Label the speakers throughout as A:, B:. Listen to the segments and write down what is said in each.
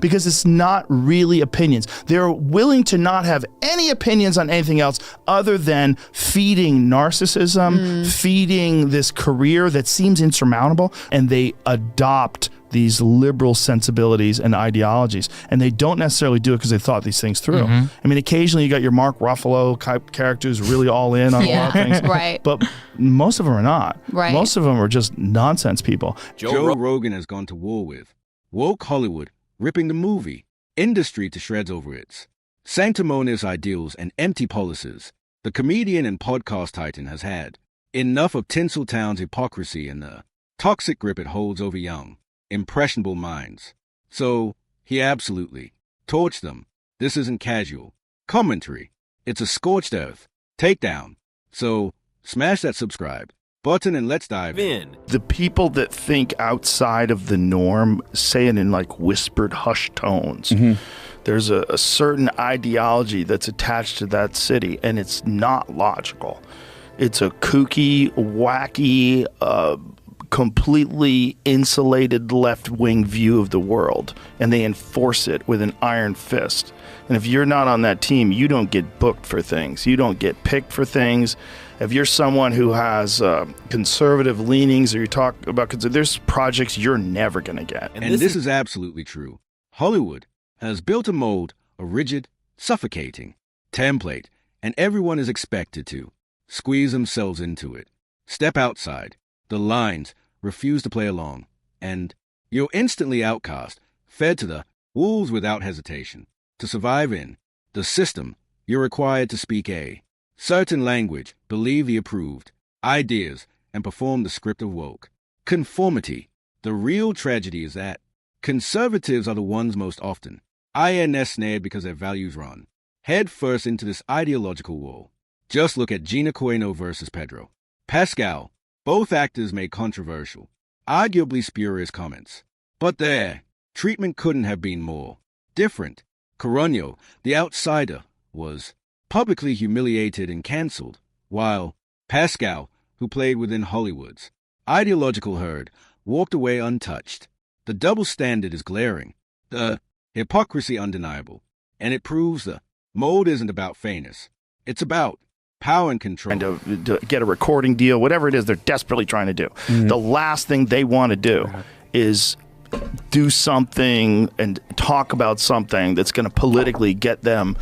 A: because it's not really opinions. They're willing to not have any opinions on anything else other than feeding narcissism, feeding this career that seems insurmountable, and they adopt these liberal sensibilities and ideologies, and they don't necessarily do it because they thought these things through. I mean, occasionally you got your Mark Ruffalo type characters really all in on a lot of things,
B: right?
A: But most of them are not.
B: Right.
A: Most of them are just nonsense people.
C: Joe Rogan has gone to war with woke Hollywood, ripping the movie industry to shreds over its sanctimonious ideals and empty policies. The comedian and podcast titan has had enough of Tinseltown's hypocrisy and the toxic grip it holds over young, impressionable minds. So he absolutely torched them. This isn't casual commentary. It's a scorched earth takedown. So smash that subscribe button and let's dive in.
A: The people that think outside of the norm say it in like whispered hushed tones. There's a certain ideology that's attached to that city, and it's not logical. It's a kooky, wacky, completely insulated left-wing view of the world, and they enforce it with an iron fist. And if you're not on that team, you don't get booked for things. You don't get picked for things. If you're someone who has conservative leanings, or you talk about there's projects you're never going to get.
C: And this is absolutely true. Hollywood has built a mold, a rigid, suffocating template, and everyone is expected to squeeze themselves into it. Step outside the lines, refuse to play along, and you're instantly outcast, fed to the wolves without hesitation. To survive in the system, you're required to speak a certain language, believe the approved ideas, and perform the script of woke conformity. The real tragedy is that conservatives are the ones most often snared because their values run head first into this ideological wall. Just look at Gina Carano versus Pedro Pascal. Both actors made controversial, arguably spurious comments, but their treatment couldn't have been more different. Carano, the outsider, was publicly humiliated and cancelled, while Pascal, who played within Hollywood's ideological herd, walked away untouched. The double standard is glaring, the hypocrisy undeniable, and it proves the mold isn't about fairness. It's about power and control.
A: And to get a recording deal, whatever it is they're desperately trying to do. The last thing they want to do is do something and talk about something that's going to politically get them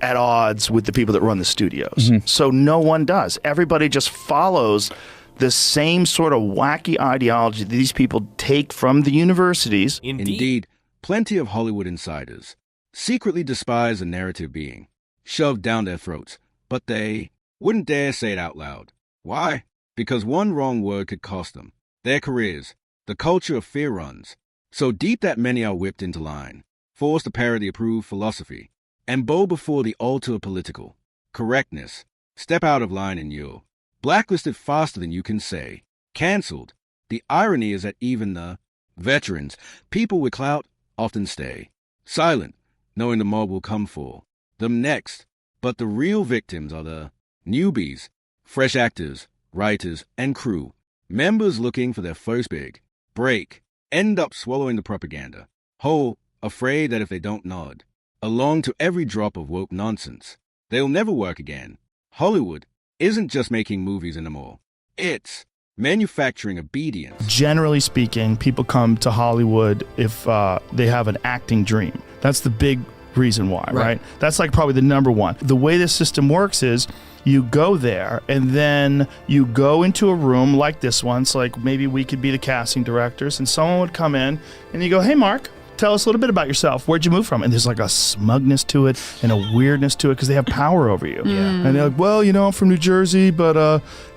A: at odds with the people that run the studios. So no one does. Everybody just follows the same sort of wacky ideology that these people take from the universities.
C: Indeed, plenty of Hollywood insiders secretly despise the narrative being shoved down their throats, but they wouldn't dare say it out loud. Why? Because one wrong word could cost them their careers. The culture of fear runs so deep that many are whipped into line, forced to parody approved philosophy, and bow before the altar of political correctness. Step out of line and you're blacklisted faster than you can say cancelled. The irony is that even the veterans, people with clout, often stay silent, knowing the mob will come for them next. But the real victims are the newbies, fresh actors, writers, and crew members looking for their first big break, end up swallowing the propaganda whole, afraid that if they don't nod along to every drop of woke nonsense, they'll never work again. Hollywood isn't just making movies anymore. It's manufacturing obedience.
A: Generally speaking, people come to Hollywood if they have an acting dream. That's the big reason why, right? That's like probably the number one. The way this system works is you go there and then you go into a room like this one. So like maybe we could be the casting directors, and someone would come in and you go, "Hey, Mark, tell us a little bit about yourself. Where'd you move from?" And there's like a smugness to it and a weirdness to it because they have power over you. And they're like, "Well, you know, I'm from New Jersey, but,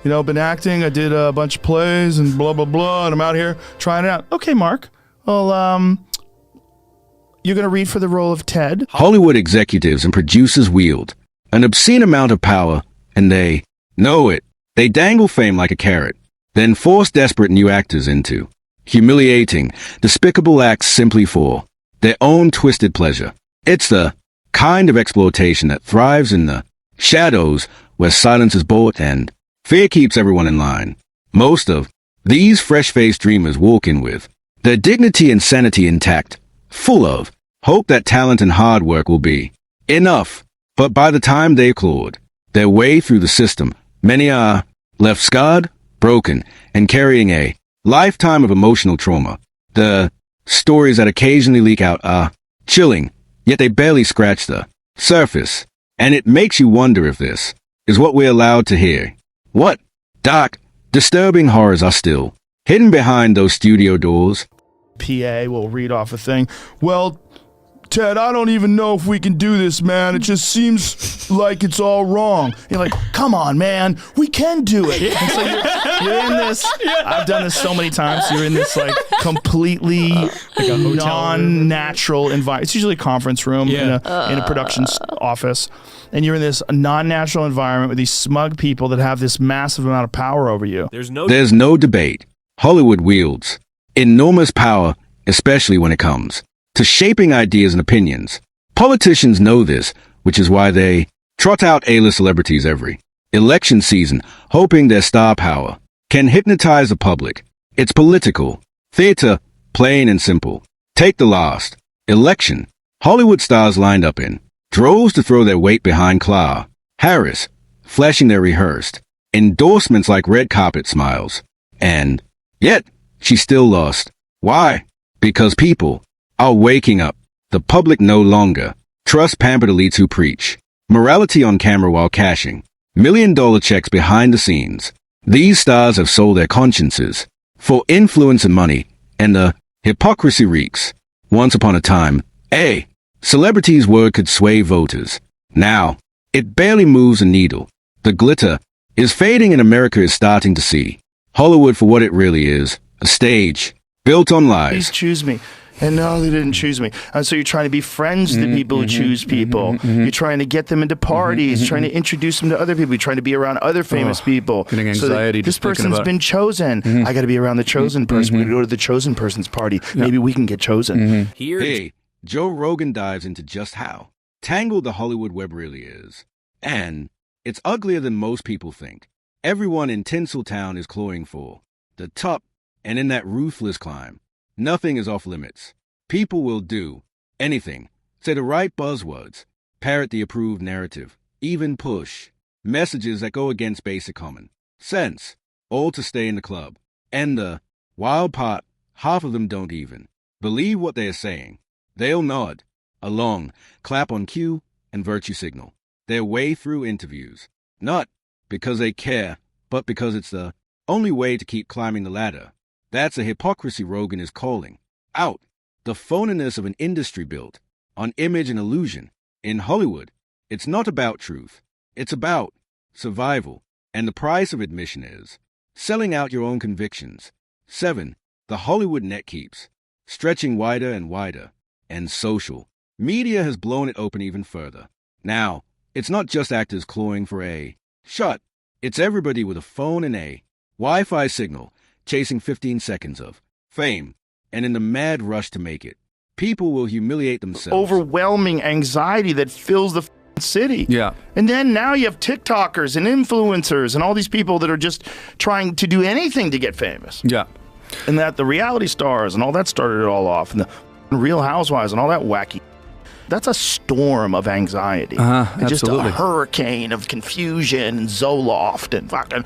A: you know, I've been acting. I did a bunch of plays and blah, blah, blah, and I'm out here trying it out." "Okay, Mark. Well, you're going to read for the role of Ted."
C: Hollywood executives and producers wield an obscene amount of power, and they know it. They dangle fame like a carrot, then force desperate new actors into humiliating, despicable acts simply for their own twisted pleasure. It's the kind of exploitation that thrives in the shadows where silence is bought and fear keeps everyone in line. Most of these fresh-faced dreamers walk in with their dignity and sanity intact, full of hope that talent and hard work will be enough. But by the time they've clawed their way through the system, many are left scarred, broken, and carrying a lifetime of emotional trauma. The stories that occasionally leak out are chilling, yet they barely scratch the surface. And it makes you wonder if this is what we're allowed to hear. What dark, disturbing horrors are still hidden behind those studio doors?
A: PA will read off a thing. Well, Ted, I don't even know if we can do this, man. It just seems like it's all wrong. You're like, come on, man. We can do it. And so you're in this. I've done this so many times. You're in this like completely non-natural environment. It's usually a conference room in a production office. And you're in this non-natural environment with these smug people that have this massive amount of power over you.
C: There's no debate. Hollywood wields enormous power, especially when it comes to shaping ideas and opinions. Politicians know this, which is why they trot out A-list celebrities every election season, hoping their star power can hypnotize the public. It's political theater, plain and simple. Take the last election. Hollywood stars lined up in droves to throw their weight behind Kamala Harris, flashing their rehearsed endorsements like red carpet smiles. And yet, she still lost. Why? Because people are waking up. The public no longer trust pampered elites who preach morality on camera while cashing million-dollar checks behind the scenes. These stars have sold their consciences for influence and money, and the hypocrisy reeks. Once upon a time, a celebrity's word could sway voters. Now, it barely moves a needle. The glitter is fading and America is starting to see Hollywood for what it really is, a stage built on lies.
A: Please choose me. And no, they didn't choose me. And so you're trying to be friends to people who choose people. You're trying to get them into parties, trying to introduce them to other people. You're trying to be around other famous people.
B: Getting anxiety.
A: So this person's been chosen. I got to be around the chosen person. We're going to go to the chosen person's party. Maybe we can get chosen.
C: Hey, Joe Rogan dives into just how tangled the Hollywood web really is. And it's uglier than most people think. Everyone in Tinseltown is clawing for the top, and in that ruthless climb, nothing is off limits. People will do anything, say the right buzzwords, parrot the approved narrative, even push messages that go against basic common sense, all to stay in the club. And the wild part, half of them don't even believe what they are saying. They'll nod along, clap on cue, and virtue signal their way through interviews, not because they care, but because it's the only way to keep climbing the ladder. That's a hypocrisy Rogan is calling out. The phoniness of an industry built on image and illusion. In Hollywood, it's not about truth. It's about survival. And the price of admission is selling out your own convictions. 7. The Hollywood net keeps stretching wider and wider. And social media has blown it open even further. Now, it's not just actors clawing for a shot. It's everybody with a phone and a Wi-Fi signal chasing 15 seconds of fame, and in the mad rush to make it, people will humiliate themselves.
A: Overwhelming anxiety that fills the city.
B: Yeah.
A: And then now you have TikTokers and influencers and all these people that are just trying to do anything to get famous.
B: Yeah.
A: And that the reality stars and all that started it all off, and the Real Housewives and all that wacky. That's a storm of anxiety. And just a hurricane of confusion and Zoloft and fucking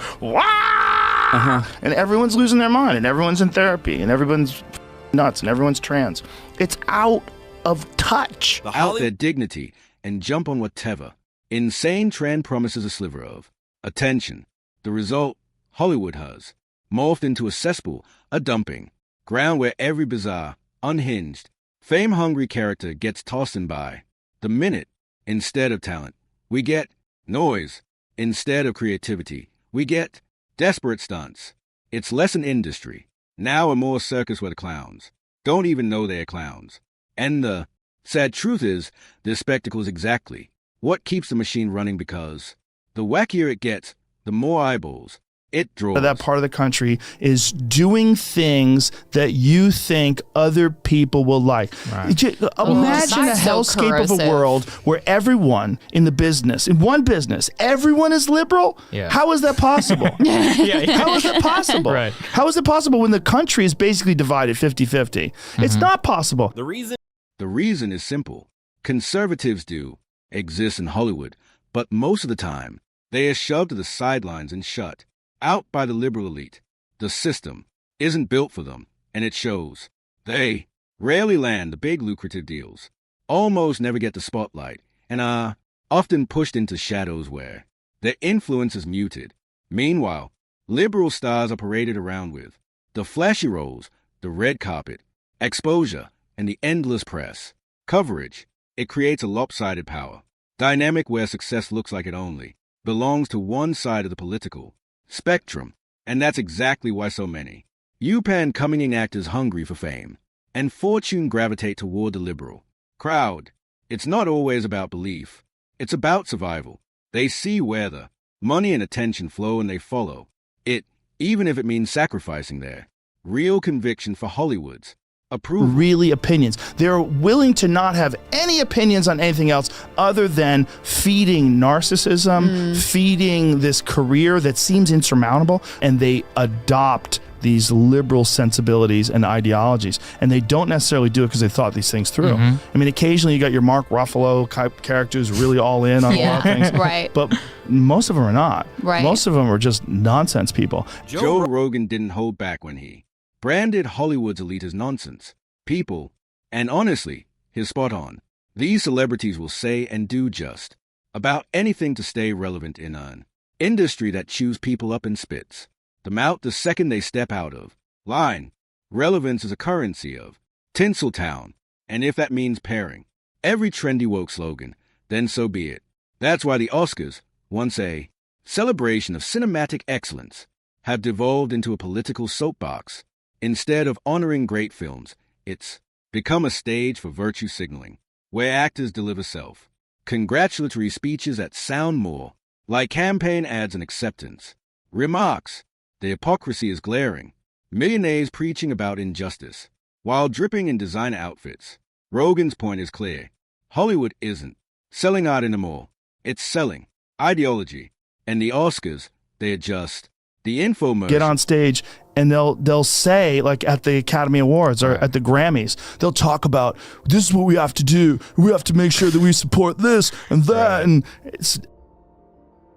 A: and everyone's losing their mind, and everyone's in therapy, and everyone's nuts, and everyone's trans. It's out of touch.
C: Out their dignity and jump on whatever insane trend promises a sliver of attention. The result, Hollywood has morphed into a cesspool, a dumping ground where every bizarre, unhinged, fame-hungry character gets tossed in by the minute. Instead of talent, we get noise. Instead of creativity, we get desperate stunts. It's less an industry, now a more circus where the clowns don't even know they're clowns. And the sad truth is, this spectacle is exactly what keeps the machine running, because the wackier it gets, the more eyeballs it draws.
A: That part of the country is doing things that you think other people will like. Right. Imagine a hellscape of a world where everyone in the business, in one business, everyone is liberal. How is that possible? How is that possible? How is it possible when the country is basically divided 50-50? It's not possible.
D: The reason
C: The reason is simple. Conservatives do exist in Hollywood, but most of the time, they are shoved to the sidelines and shut out by the liberal elite. The system isn't built for them, and it shows. They rarely land the big lucrative deals, almost never get the spotlight, and are often pushed into shadows where their influence is muted. Meanwhile, liberal stars are paraded around with the flashy roles, the red carpet, exposure, and the endless press coverage. It creates a lopsided power dynamic where success looks like it only belongs to one side of the political spectrum, and that's exactly why so many UPenn coming-in actors hungry for fame and fortune gravitate toward the liberal crowd. It's not always about belief. It's about survival. They see where the money and attention flow and they follow it, even if it means sacrificing their real conviction for Hollywood's approval.
A: Really opinions. They're willing to not have any opinions on anything else other than feeding narcissism, feeding this career that seems insurmountable, and they adopt these liberal sensibilities and ideologies, and they don't necessarily do it because they thought these things through. I mean, occasionally you got your Mark Ruffalo type characters really all in on a lot of things,
B: right?
A: But most of them are not.
B: Right.
A: Most of them are just nonsense people.
C: Joe Rogan didn't hold back when he branded Hollywood's elite as nonsense people, and honestly, he's spot on. These celebrities will say and do just about anything to stay relevant in an industry that chews people up and spits them out the second they step out of line. Relevance is a currency of Tinseltown, and if that means pairing every trendy woke slogan, then so be it. That's why the Oscars, once a celebration of cinematic excellence, have devolved into a political soapbox. Instead of honoring great films, it's become a stage for virtue signaling, where actors deliver self-congratulatory speeches that sound more like campaign ads and acceptance remarks. The hypocrisy is glaring. Millionaires preaching about injustice while dripping in designer outfits. Rogan's point is clear. Hollywood isn't selling art anymore. It's selling ideology. And the Oscars, they adjust the infomercial.
A: Get on stage and they'll say, like at the Academy Awards or at the Grammys, they'll talk about, this is what we have to do. We have to make sure that we support this and that. And it's...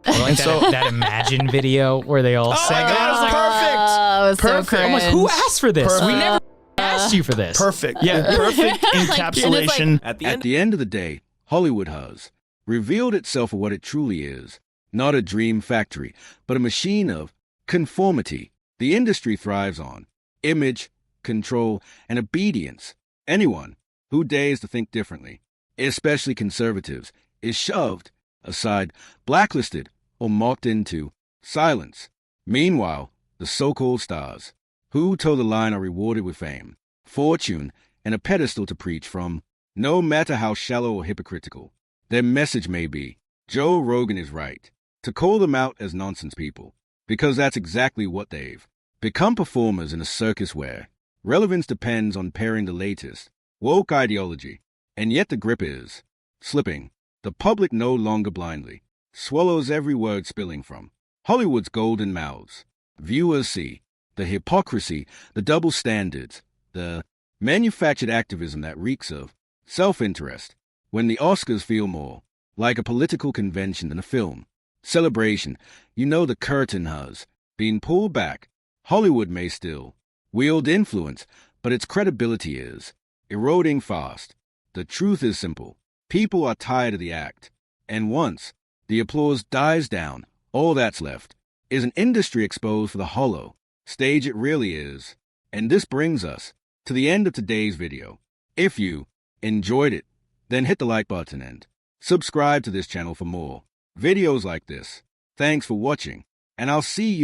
D: Or like that Imagine video where they all sang.
A: that was perfect.
B: So
A: Perfect.
D: I'm like, who asked for this?
A: Perfect.
D: We never asked you for this.
A: Perfect.
D: Yeah.
A: Perfect encapsulation.
C: At the end of the day, Hollywood has revealed itself for what it truly is. Not a dream factory, but a machine of conformity. The industry thrives on image, control, and obedience. Anyone who dares to think differently, especially conservatives, is shoved aside, blacklisted, or mocked into silence. Meanwhile, the so-called stars, who toe the line, are rewarded with fame, fortune, and a pedestal to preach from. No matter how shallow or hypocritical their message may be, Joe Rogan is right to call them out as nonsense people, because that's exactly what they've become, performers in a circus where relevance depends on pairing the latest woke ideology, and yet the grip is slipping. The public no longer blindly swallows every word spilling from Hollywood's golden mouths. Viewers see the hypocrisy, the double standards, the manufactured activism that reeks of self-interest. When the Oscars feel more like a political convention than a film celebration, you know the curtain has been pulled back. Hollywood may still wield influence, but its credibility is eroding fast. The truth is simple. People are tired of the act, and once the applause dies down, all that's left is an industry exposed for the hollow stage it really is. And this brings us to the end of today's video. If you enjoyed it, then hit the like button and subscribe to this channel for more videos like this. Thanks for watching, and I'll see you